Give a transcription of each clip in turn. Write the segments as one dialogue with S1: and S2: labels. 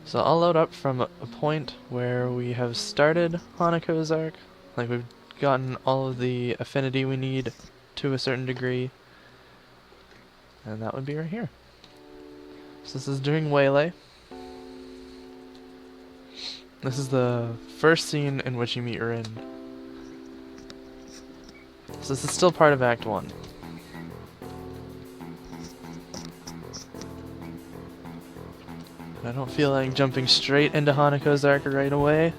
S1: So I'll load up from a point where we have started Hanako's arc. Like we've gotten all of the affinity we need to a certain degree. And that would be right here. So this is during Waylay. This is the first scene in which you meet Rin. So this is still part of Act 1. I don't feel like jumping straight into Hanako's arc right away.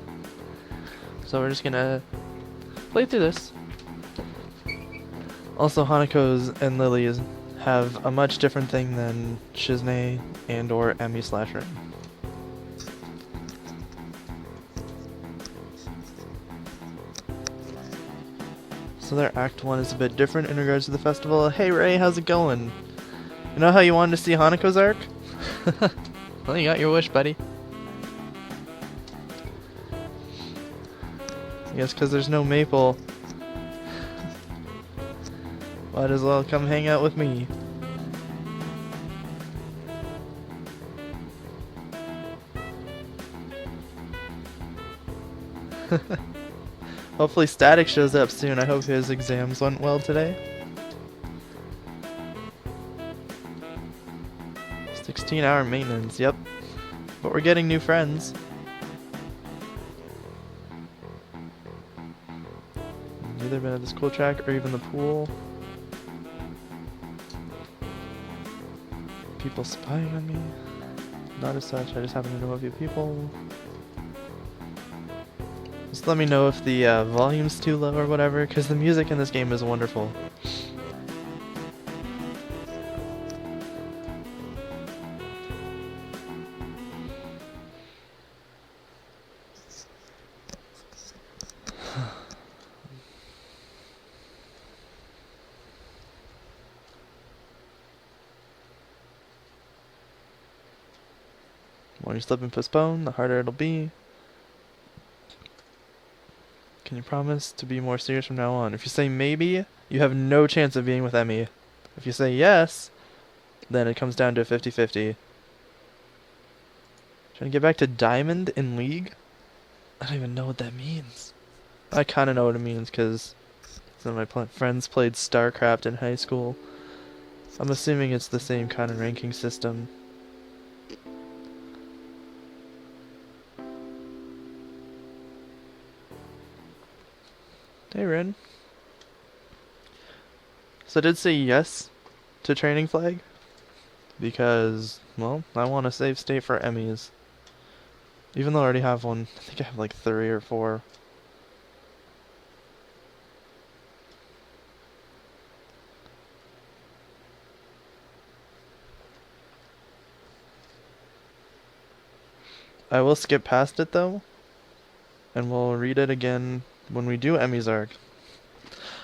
S1: So we're just gonna play through this. Also, Hanako's and Lily's have a much different thing than Shizune and or Emi/Rin. So their Act 1 is a bit different in regards to the festival. Hey Ray, how's it going? You know how you wanted to see Hanako's arc? Well, you got your wish, buddy. I guess because there's no Maple, might as well come hang out with me. Hopefully Static shows up soon. I hope his exams went well today. 16-hour maintenance, yep. But we're getting new friends. Either been at the school track or even the pool. People spying on me. Not as such, I just happen to know a few people. Just let me know if the volume's too low or whatever, because the music in this game is wonderful. The more you slip and postpone, the harder it'll be. Can you promise to be more serious from now on? If you say maybe, you have no chance of being with Emmy. If you say yes, then it comes down to a 50-50. Trying to get back to Diamond in League? I don't even know what that means. I kind of know what it means because some of my friends played StarCraft in high school. I'm assuming it's the same kind of ranking system. Hey Rin. So I did say yes to Training Flag because, well, I want a safe state for Emmys. Even though I already have one. I think I have like 3 or 4. I will skip past it though, and we'll read it again when we do Emmy's arc.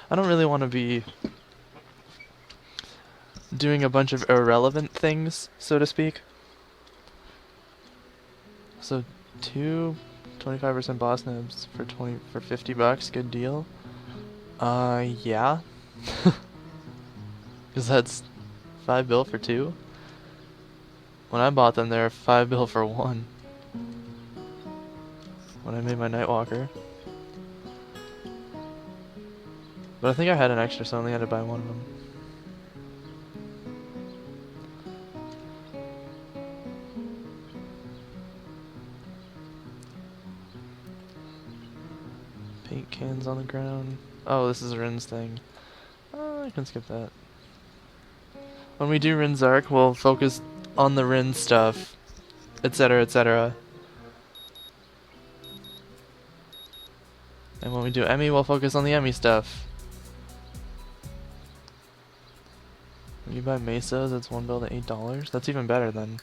S1: I don't really want to be doing a bunch of irrelevant things, so to speak. So 25% boss nibs for 50 bucks, good deal. Yeah. Cause that's 5 bill for 2. When I bought them, they were 5 bill for 1. When I made my Nightwalker. But I think I had an extra, so I only had to buy one of them. Paint cans on the ground. Oh, this is Rin's thing. Oh, I can skip that. When we do Rin's arc, we'll focus on the Rin stuff, etc., etc. And when we do Emmy, we'll focus on the Emmy stuff. When you buy Mesos, it's 1 bill to $8. That's even better then.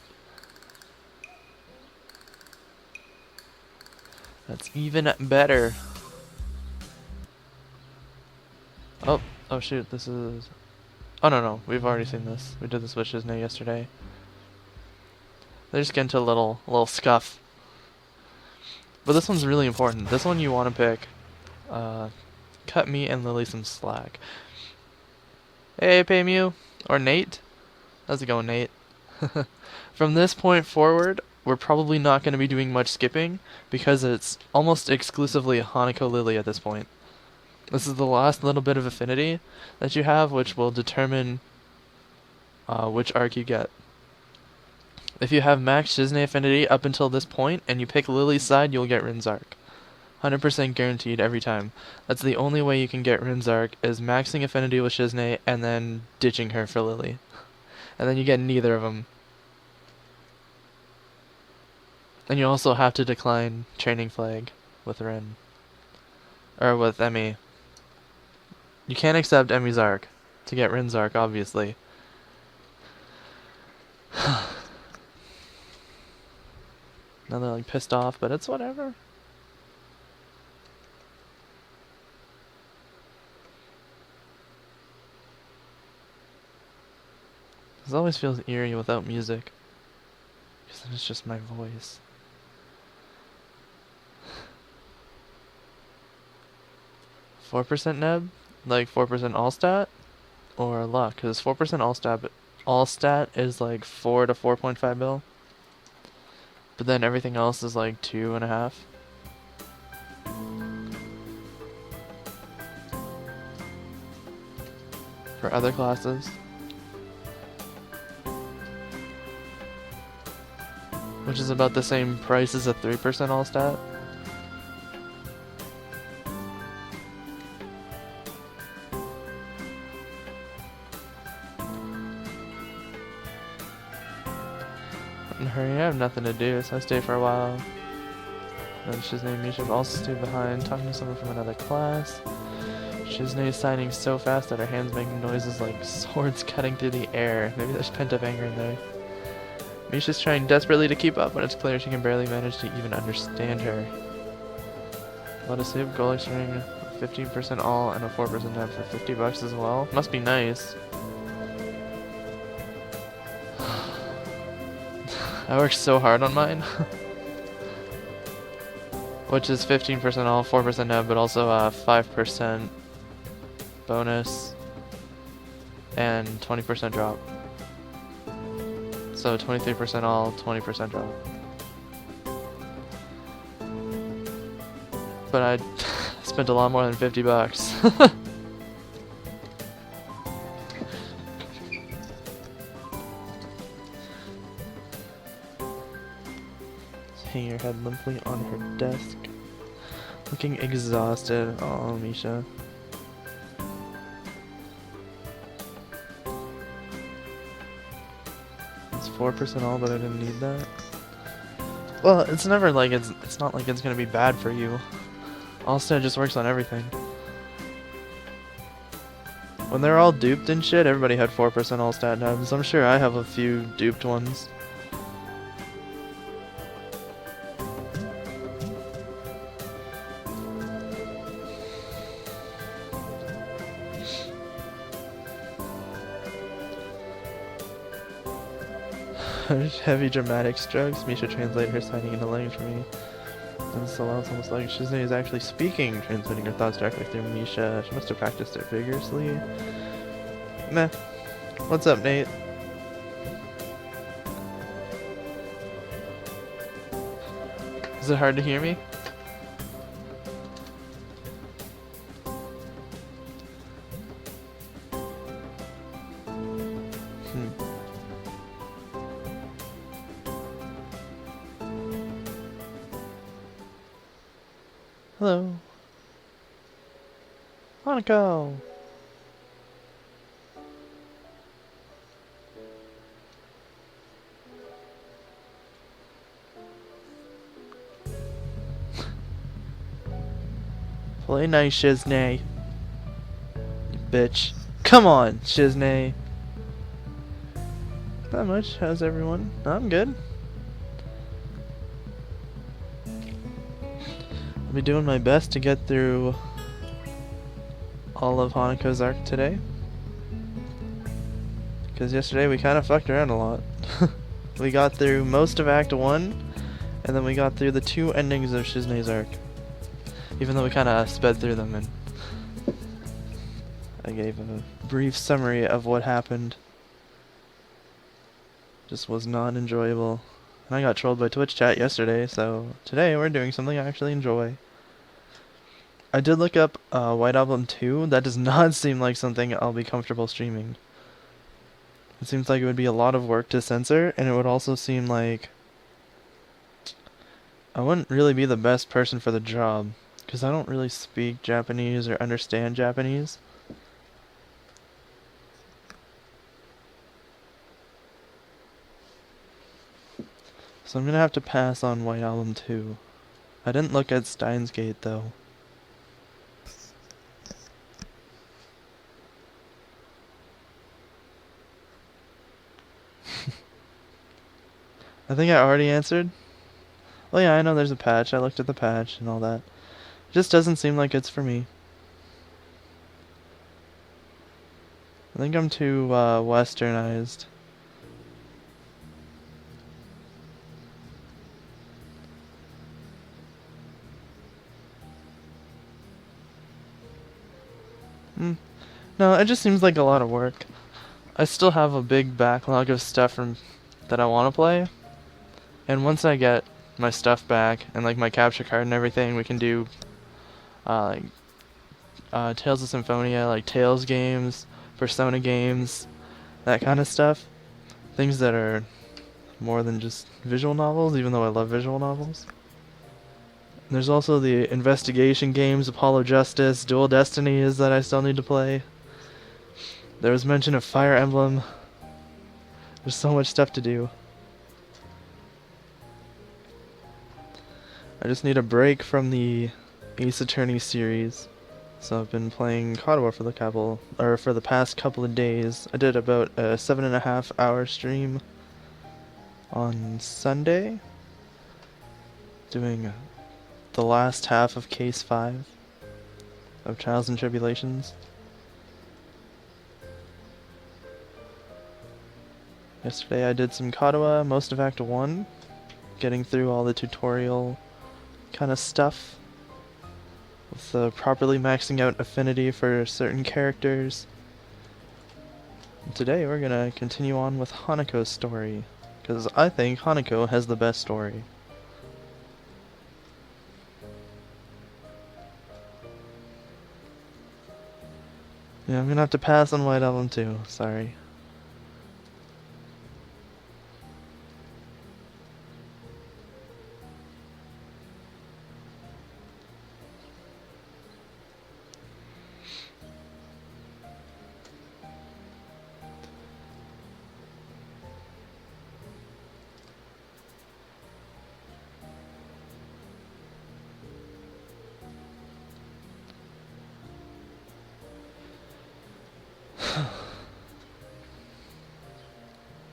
S1: That's even better. Oh shoot, this is... Oh no, we've already seen this. We did this with Shizune yesterday. They're just getting to a little scuff. But this one's really important. This one you want to pick. Cut me and Lily some slack. Hey, Paymew. Or Nate. How's it going, Nate? From this point forward, we're probably not going to be doing much skipping because it's almost exclusively Hanako Lily at this point. This is the last little bit of affinity that you have, which will determine which arc you get. If you have max Shizne affinity up until this point, and you pick Lily's side, you'll get Rin's arc. 100% guaranteed every time. That's the only way you can get Rin's arc, is maxing affinity with Shizne, and then ditching her for Lily. And then you get neither of them. And you also have to decline Training Flag with Rin. Or with Emmy. You can't accept Emmy's arc to get Rin's arc, obviously. Now they're like pissed off, but it's whatever. This always feels eerie without music. Because then it's just my voice. %4 neb? Like 4% all stat? Or luck? Because 4% all stat is like 4 to 4.5 mil. But then everything else is like 2.5. For other classes. Which is about the same price as a 3% all stat. Hurry, I have nothing to do, so I stay for a while. Then Shizne Misha also stayed behind, talking to someone from another class. Shizne is signing so fast that her hands make noises like swords cutting through the air. Maybe there's pent-up anger in there. Misha's trying desperately to keep up, but it's clear she can barely manage to even understand her. Let us save Golex ring, 15% all and a 4% net for $50 as well. Must be nice. I worked so hard on mine. Which is 15% all, 4% net, but also 5% bonus and 20% drop. So 23% all, 20% drop. But I spent a lot more than $50. Hanging her head limply on her desk, looking exhausted. Oh, Misha. It's 4% all, but I didn't need that. Well, it's never like it's not like it's gonna be bad for you. Allstat just works on everything. When they're all duped and shit, everybody had 4% Allstat nubs. I'm sure I have a few duped ones. Heavy dramatic strokes. Misha translated her signing into language for me. And so well, it's almost like Shizne is actually speaking, transmitting her thoughts directly through Misha. She must have practiced it vigorously. Meh. What's up, Nate? Is it hard to hear me? Hello. Hanako! Play nice, Shizne. You bitch. Come on, Shizne. Not much. How's everyone? I'm good. I'll be doing my best to get through all of Hanako's arc today. Because yesterday we kind of fucked around a lot. We got through most of Act 1, and then we got through the 2 endings of Shizne's arc. Even though we kind of sped through them, and I gave a brief summary of what happened. Just was not enjoyable And I got trolled by Twitch chat yesterday, so today we're doing something I actually enjoy. I did look up White Album 2. That does not seem like something I'll be comfortable streaming. It seems like it would be a lot of work to censor, and it would also seem like I wouldn't really be the best person for the job, because I don't really speak Japanese or understand Japanese. So I'm gonna have to pass on White Album 2. I didn't look at Steins Gate though. I think I already answered. Well, yeah, I know there's a patch. I looked at the patch and all that. It just doesn't seem like it's for me. I think I'm too westernized. No, it just seems like a lot of work. I still have a big backlog of stuff that I want to play. And once I get my stuff back and like my capture card and everything, we can do Tales of Symphonia, like Tales games, Persona games, that kind of stuff. Things that are more than just visual novels, even though I love visual novels. And there's also the investigation games, Apollo Justice, Dual Destinies that I still need to play. There was mention of Fire Emblem. There's so much stuff to do. I just need a break from the Ace Attorney series. So I've been playing Katawa for the past couple of days. I did about a 7.5 hour stream on Sunday, doing the last half of Case 5 of Trials and Tribulations. Yesterday I did some Katawa, most of Act 1, getting through all the tutorial kind of stuff, with properly maxing out affinity for certain characters. And today we're gonna continue on with Hanako's story, because I think Hanako has the best story. Yeah, I'm gonna have to pass on White Album too, sorry.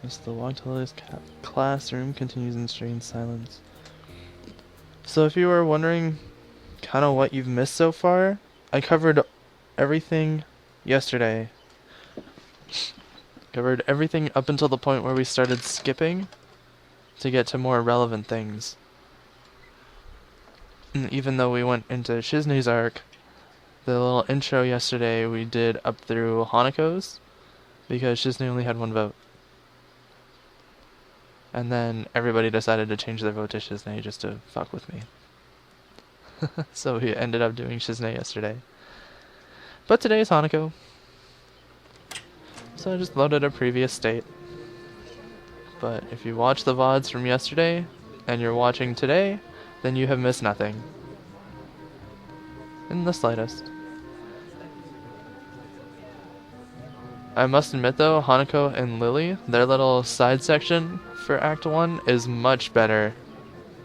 S1: As the walk to Lily's classroom continues in strange silence. So if you were wondering kind of what you've missed so far, I covered everything yesterday. Covered everything up until the point where we started skipping to get to more relevant things. And even though we went into Shiznei's arc, the little intro yesterday we did up through Hanako's, because Shiznei only had one vote. And then everybody decided to change their vote to Shiznei just to fuck with me. So we ended up doing Shiznei yesterday. But today is Hanako. So I just loaded a previous state. But if you watch the VODs from yesterday, and you're watching today, then you have missed nothing. In the slightest. I must admit though, Hanako and Lily, their little side section for Act 1 is much better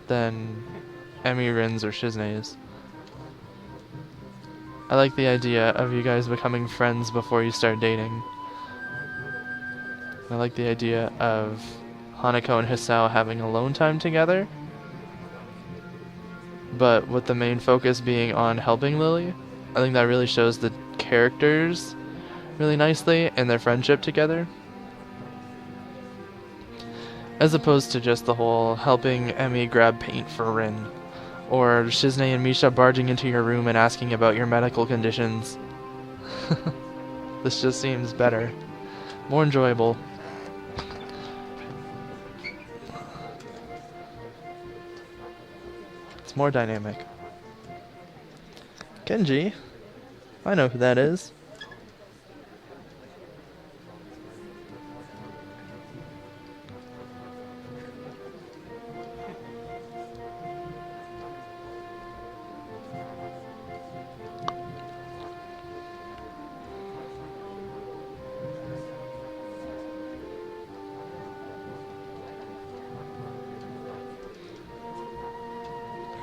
S1: than Emi, Rin's, or Shiznei's. I like the idea of you guys becoming friends before you start dating. I like the idea of Hanako and Hisao having alone time together, but with the main focus being on helping Lily. I think that really shows the characters really nicely and their friendship together, as opposed to just the whole helping Emi grab paint for Rin, or Shiznei and Misha barging into your room and asking about your medical conditions. This just seems better, more enjoyable. It's more dynamic. Kenji? I know who that is.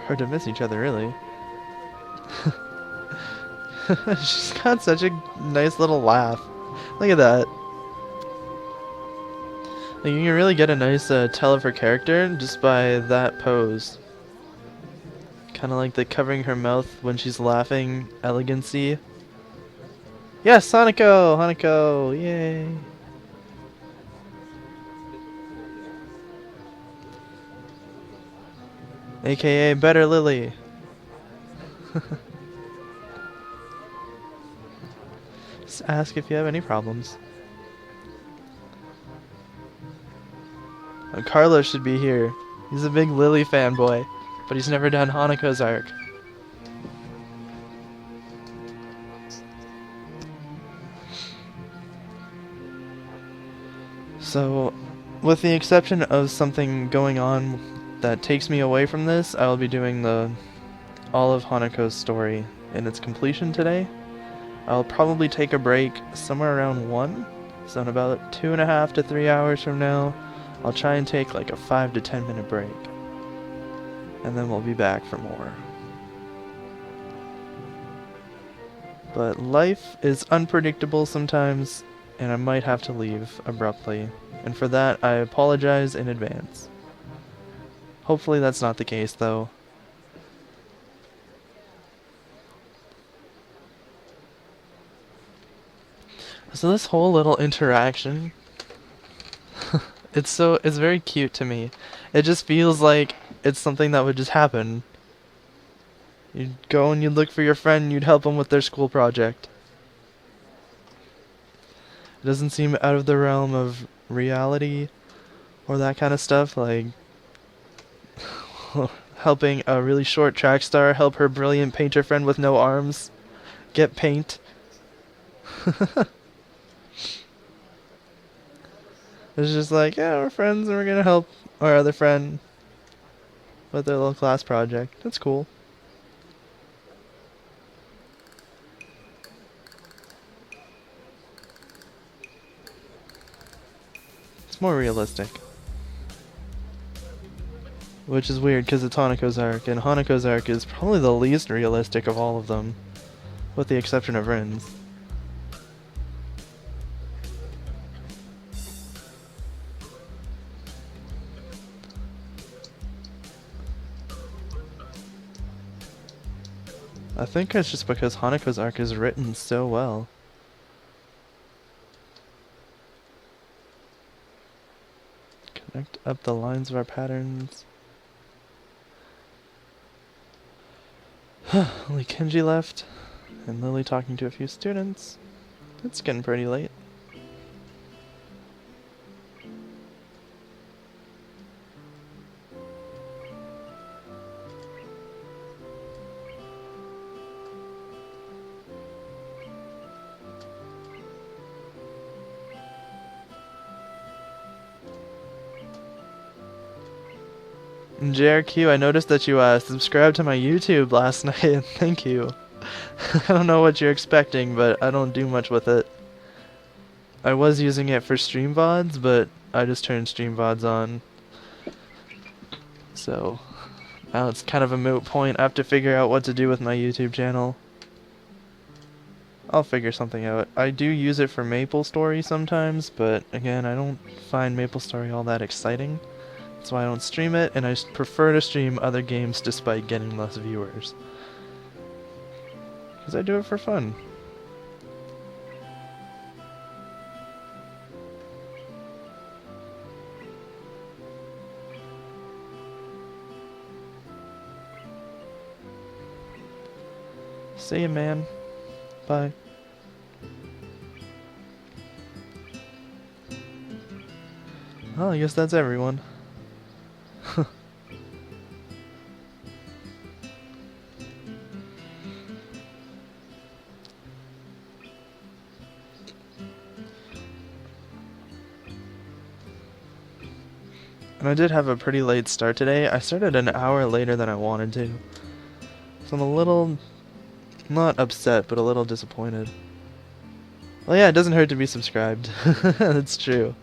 S1: Hard to miss each other, really. She's got such a nice little laugh. Look at that. Like, you can really get a nice tell of her character just by that pose. Kind of like the covering her mouth when she's laughing elegancy. Yes, Hanako! Hanako! Yay! AKA Better Lily. Just ask if you have any problems. Carlos should be here. He's a big Lily fanboy, but he's never done Hanako's arc. So, with the exception of something going on that takes me away from this, I will be doing all of Hanako's story in its completion today. I'll probably take a break somewhere around 1, so in about 2.5 to 3 hours from now, I'll try and take like a 5 to 10 minute break. And then we'll be back for more. But life is unpredictable sometimes, and I might have to leave abruptly. And for that, I apologize in advance. Hopefully that's not the case, though. So this whole little interaction, it's very cute to me. It just feels like it's something that would just happen. You'd go and you'd look for your friend, you'd help them with their school project. It doesn't seem out of the realm of reality or that kind of stuff, like helping a really short track star help her brilliant painter friend with no arms get paint. It's just like, yeah, we're friends and we're gonna help our other friend with their little class project. That's cool. It's more realistic. Which is weird because it's Hanako's arc, and Hanako's arc is probably the least realistic of all of them, with the exception of Rin's. I think it's just because Hanako's arc is written so well. Connect up the lines of our patterns. Only Kenji left, and Lily talking to a few students. It's getting pretty late. JRQ, I noticed that you subscribed to my YouTube last night. Thank you. I don't know what you're expecting, but I don't do much with it. I was using it for stream vods, but I just turned stream vods on. So now it's kind of a moot point. I have to figure out what to do with my YouTube channel. I'll figure something out. I do use it for MapleStory sometimes, but again, I don't find MapleStory all that exciting. That's why I don't stream it, and I prefer to stream other games despite getting less viewers. Because I do it for fun. See ya, man. Bye. Well, I guess that's everyone. And I did have a pretty late start today. I started an hour later than I wanted to. So I'm a little, not upset, but a little disappointed. Well, yeah, it doesn't hurt to be subscribed. That's true.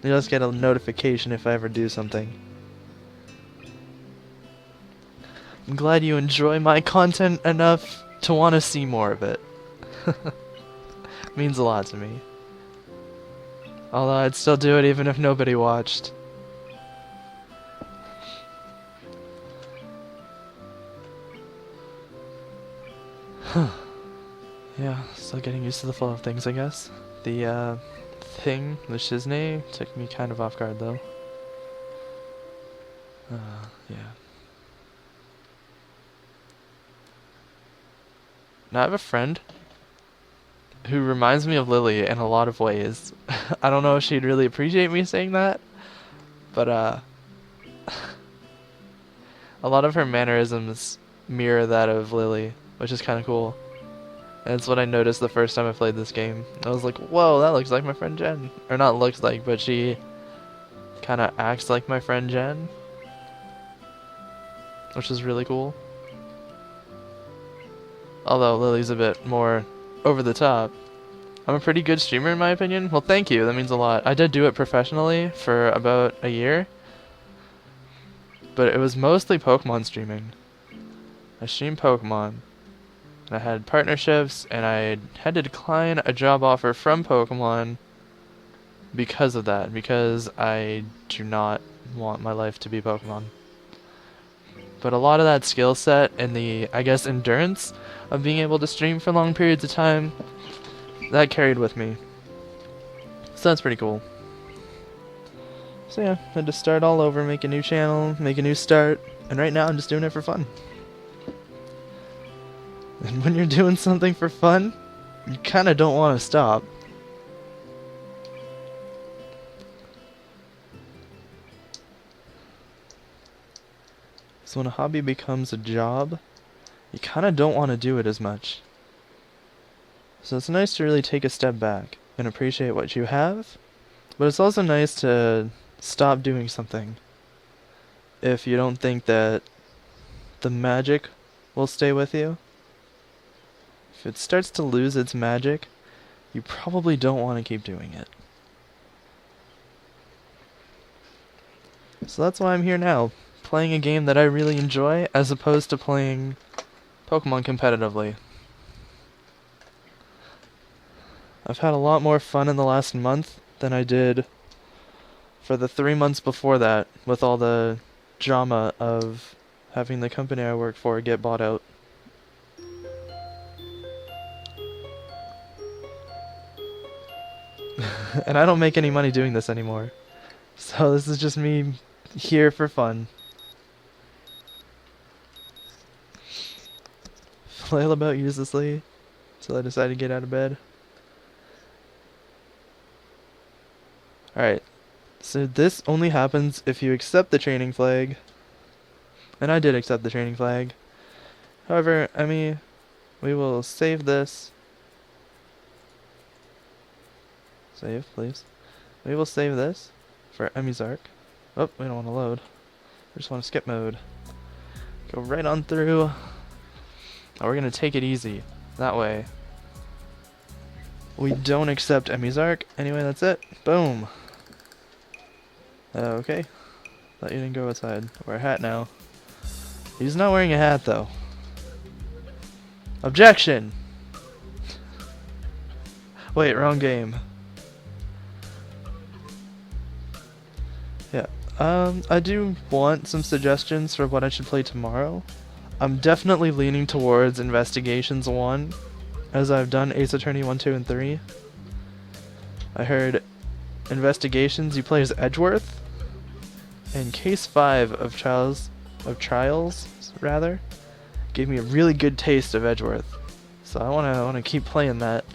S1: You'll just get a notification if I ever do something. I'm glad you enjoy my content enough to want to see more of it. Means a lot to me. Although I'd still do it even if nobody watched. Yeah, still getting used to the flow of things, I guess. The thing, the Shiznei, took me kind of off guard though. Yeah. Now I have a friend who reminds me of Lily in a lot of ways. I don't know if she'd really appreciate me saying that, but a lot of her mannerisms mirror that of Lily, which is kind of cool. And it's what I noticed the first time I played this game. I was like, whoa, that looks like my friend Jen. Or not looks like, but she kind of acts like my friend Jen. Which is really cool. Although Lily's a bit more over the top. I'm a pretty good streamer in my opinion. Well, thank you, that means a lot. I did do it professionally for about a year. But it was mostly Pokemon streaming. I streamed Pokemon. I had partnerships, and I had to decline a job offer from Pokemon because of that, because I do not want my life to be Pokemon. But a lot of that skill set and the, I guess, endurance of being able to stream for long periods of time, that carried with me. So that's pretty cool. So yeah, I had to start all over, make a new channel, make a new start, and right now I'm just doing it for fun. And when you're doing something for fun, you kind of don't want to stop. So when a hobby becomes a job, you kind of don't want to do it as much. So it's nice to really take a step back and appreciate what you have, but it's also nice to stop doing something if you don't think that the magic will stay with you. If it starts to lose its magic, you probably don't want to keep doing it. So that's why I'm here now, playing a game that I really enjoy as opposed to playing Pokemon competitively. I've had a lot more fun in the last month than I did for the 3 months before that, with all the drama of having the company I work for get bought out. And I don't make any money doing this anymore. So this is just me here for fun. Flail about uselessly until I decide to get out of bed. Alright, so this only happens if you accept the training flag. And I did accept the training flag. However, we will save this. Save, please. We will save this for Emizark. Oh, we don't want to load. We just want to skip mode. Go right on through. Oh, we're going to take it easy. That way. We don't accept Emizark. Anyway, that's it. Boom. Okay. Thought you didn't go outside. Wear a hat now. He's not wearing a hat, though. Objection! Wait, wrong game. Yeah. I do want some suggestions for what I should play tomorrow. I'm definitely leaning towards Investigations 1, as I've done Ace Attorney 1, 2, and 3. I heard Investigations you play as Edgeworth, and Case 5 of Trials, gave me a really good taste of Edgeworth. So I wanna keep playing that.